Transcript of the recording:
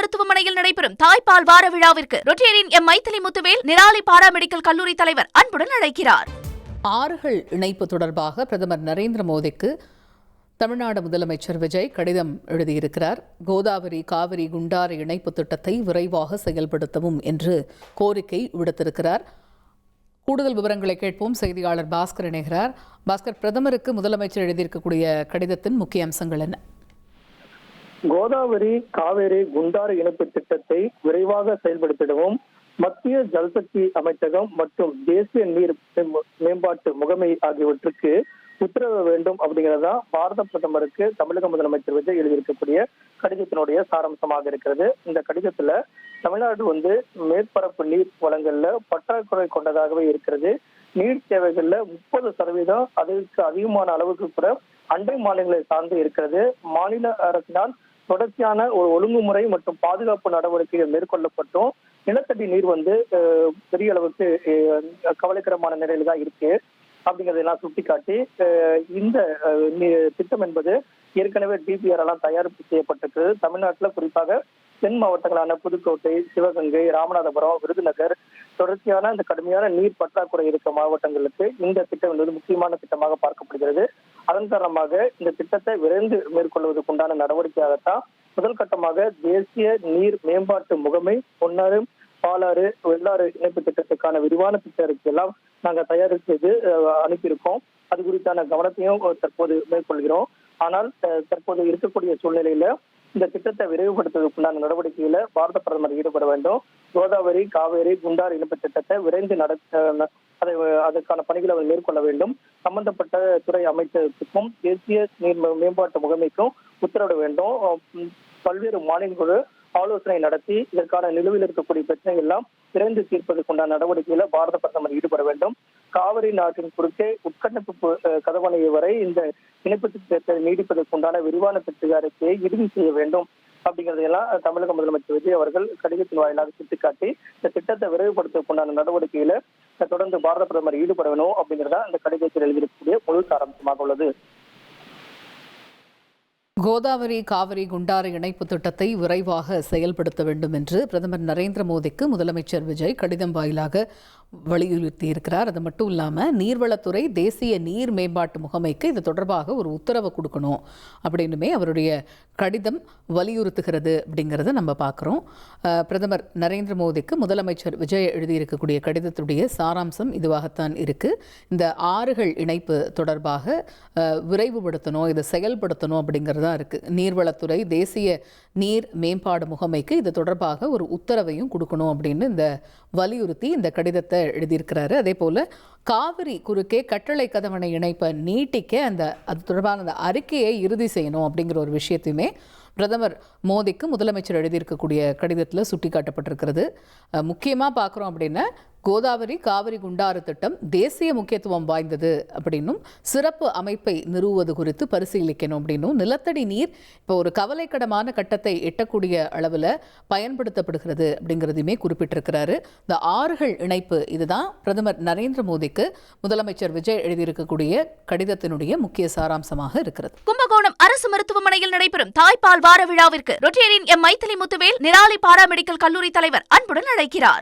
மருத்துவமனையில் நடைபெறும் தாய்ப்பால் வார விழாவிற்கு Rotarian M Maithili Muthuvel Nirali paramedical கல்லூரி தலைவர் அன்புடன் அழைக்கிறார். ஆறுகள் இணைப்பு தொடர்பாக பிரதமர் நரேந்திர மோடிக்கு தமிழ்நாடு முதலமைச்சர் விஜய் கடிதம் எழுதியிருக்கிறார். கோதாவரி காவிரி குண்டாறு இணைப்பு திட்டத்தை விரைவாக செயல்படுத்தவும் என்று கோரிக்கை விடுத்திருக்கிறார். கூடுதல் விவரங்களை கேட்போம். செய்தியாளர் பாஸ்கர் இணைகிறார். பாஸ்கர், பிரதமருக்கு முதலமைச்சர் எழுதியிருக்கக்கூடிய கடிதத்தின் முக்கிய அம்சங்கள் என்ன? கோதாவரி காவேரி குண்டாறு இணைப்பு திட்டத்தை விரைவாக செயல்படுத்திடவும் மத்திய ஜல்சக்தி அமைச்சகம் மற்றும் தேசிய நீர் மேம்பாட்டு முகமை ஆகியவற்றுக்கு உத்தரவு வேண்டும் அப்படிங்கிறதா பாரத பிரதமருக்கு தமிழக முதலமைச்சர் விஜய் எழுதியிருக்கக்கூடிய கடிதத்தினுடைய சாராம்சமாக இருக்கிறது. இந்த கடிதத்துல தமிழ்நாடு மேற்பரப்பு நீர் வளங்கள்ல பற்றாக்குறை கொண்டதாகவே இருக்கிறது. நீர் தேவைகள்ல 30% அதற்கு அதிகமான அளவுக்கு கூட அண்டை மாநிலங்களை சார்ந்து இருக்கிறது. மாநில அரசினால் தொடர்ச்சியான ஒரு ஒழுங்குமுறை மற்றும் பாதுகாப்பு நடவடிக்கைகள் மேற்கொள்ளப்பட்டும் நிலத்தடி நீர் பெரிய அளவுக்கு கவலைக்கிடமான நிலையில தான் இருக்கு அப்படிங்கறதெல்லாம் சுட்டிக்காட்டி இந்த திட்டம் என்பது ஏற்கனவே டிபிஆர் எல்லாம் தயாரிப்பு செய்யப்பட்டிருக்கு. தமிழ்நாட்டுல குறிப்பாக தென் மாவட்டங்களான புதுக்கோட்டை, சிவகங்கை, ராமநாதபுரம், விருதுநகர் தொடர்ச்சியான இந்த கடுமையான நீர் பற்றாக்குறை இருக்க மாவட்டங்களுக்கு இந்த திட்டம் என்பது முக்கியமான திட்டமாக பார்க்கப்படுகிறது. அதன் காரணமாக இந்த திட்டத்தை விரைந்து மேற்கொள்வதற்கு உண்டான நடவடிக்கையாகத்தான் முதல் கட்டமாக தேசிய நீர் மேம்பாட்டு முகமை பொன்னாறு பாலாறு வெள்ளாறு இணைப்பு திட்டத்துக்கான விரிவான திட்ட அறிக்கையெல்லாம் நாங்கள் தயார் செய்து அனுப்பியிருக்கோம். அது குறித்தான கவனத்தையும் தற்போது மேற்கொள்கிறோம். ஆனால் தற்போது இருக்கக்கூடிய சூழ்நிலையில இந்த திட்டத்தை விரைவுபடுத்துவதற்குண்டான நடவடிக்கையில பாரத பிரதமர் ஈடுபட வேண்டும். கோதாவரி காவேரி குண்டாறு இணைப்பு திட்டத்தை விரைந்து அதற்கான பணிகளை அவர் மேற்கொள்ள வேண்டும். சம்பந்தப்பட்ட துறை அமைச்சருக்கும் தேசிய நீர் மேம்பாட்டு முகமைக்கும் உத்தரவிட வேண்டும். பல்வேறு மாநிலங்களோடு ஆலோசனை நடத்தி இதற்கான நிலுவையில் இருக்கக்கூடிய பிரச்சனைகள் எல்லாம் விரைந்து தீர்ப்பதற்குண்டான நடவடிக்கையில பாரத பிரதமர் ஈடுபட வேண்டும். காவிரி நாட்டின் குறுக்கே உட்கட்டமைப்பு கதவணையை வரை இந்த இணைப்பு திட்டத்தை நீடிப்பதற்குண்டான விரிவான திட்ட அறிக்கையை இறுதி செய்ய வேண்டும் அப்படிங்கறதையெல்லாம் தமிழக முதலமைச்சர் விஜய் அவர்கள் கடிதத்தின் வாயிலாக சுட்டிக்காட்டி இந்த திட்டத்தை விரைவுபடுத்துவதற்குண்டான நடவடிக்கையில தொடர்ந்து பாரத பிரதமர் ஈடுபட வேணும் அப்படிங்கிறதா இந்த கடிதத்தில் எழுதியிருக்கக்கூடிய முழு சாராம்சமாக உள்ளது. கோதாவரி காவிரி குண்டாறு இணைப்பு திட்டத்தை விரைவாக செயல்படுத்த வேண்டும் என்று பிரதமர் நரேந்திர மோடிக்கு முதலமைச்சர் விஜய் கடிதம் வாயிலாக வலியுறுத்தியிருக்கிறார். அது மட்டும் இல்லாமல் நீர்வளத்துறை தேசிய நீர் மேம்பாட்டு முகமைக்கு இது தொடர்பாக ஒரு உத்தரவு கொடுக்கணும் அப்படின்னுமே அவருடைய கடிதம் வலியுறுத்துகிறது அப்படிங்கிறத நம்ம பார்க்குறோம். பிரதமர் நரேந்திர மோடிக்கு முதலமைச்சர் விஜய் எழுதியிருக்கக்கூடிய கடிதத்துடைய சாராம்சம் இதுவாகத்தான் இருக்குது. இந்த ஆறுகள் இணைப்பு தொடர்பாக விரைவுபடுத்தணும், இதை செயல்படுத்தணும் அப்படிங்கிறதா இருக்குது. நீர்வளத்துறை தேசிய நீர் மேம்பாடு முகமைக்கு இது தொடர்பாக ஒரு உத்தரவையும் கொடுக்கணும் அப்படின்னு இந்த வலியுறுத்தி இந்த கடிதத்தை எழுதியிருக்கிறாரு. அதே போல் காவிரி குறுக்கே கட்டளை கதவணை இணைப்பை நீட்டிக்க அது தொடர்பான அந்த அறிக்கையை இறுதி செய்யணும் அப்படிங்கிற ஒரு விஷயத்தையுமே பிரதமர் மோடிக்கு முதலமைச்சர் எழுதியிருக்கக்கூடிய கடிதத்தில் சுட்டிக்காட்டப்பட்டிருக்கிறது. முக்கியமாக பார்க்குறோம் அப்படின்னா கோதாவரி காவிரி குண்டாறு திட்டம் தேசிய முக்கியத்துவம் வாய்ந்தது அப்படின்னும் சிறப்பு அமைப்பை நிறுவுவது குறித்து பரிசீலிக்கணும் அப்படின்னும் நிலத்தடி நீர் இப்போ ஒரு கவலைக்கிடமான கட்டத்தை எட்டக்கூடிய அளவில் பயன்படுத்தப்படுகிறது அப்படிங்கிறதையுமே குறிப்பிட்டிருக்கிறாரு. இந்த ஆறுகள் இணைப்பு இதுதான் பிரதமர் நரேந்திர மோடிக்கு முதலமைச்சர் விஜய் எழுதியிருக்கக்கூடிய கடிதத்தினுடைய முக்கிய சாராம்சமாக இருக்கிறது. கும்பகோணம் அரசு மருத்துவமனையில் நடைபெறும் தாய்ப்பால் வார விழாவிற்கு Rotarian M Maithili Muthuvel Nirali paramedical கல்லூரி தலைவர் அன்புடன் அழைக்கிறார்.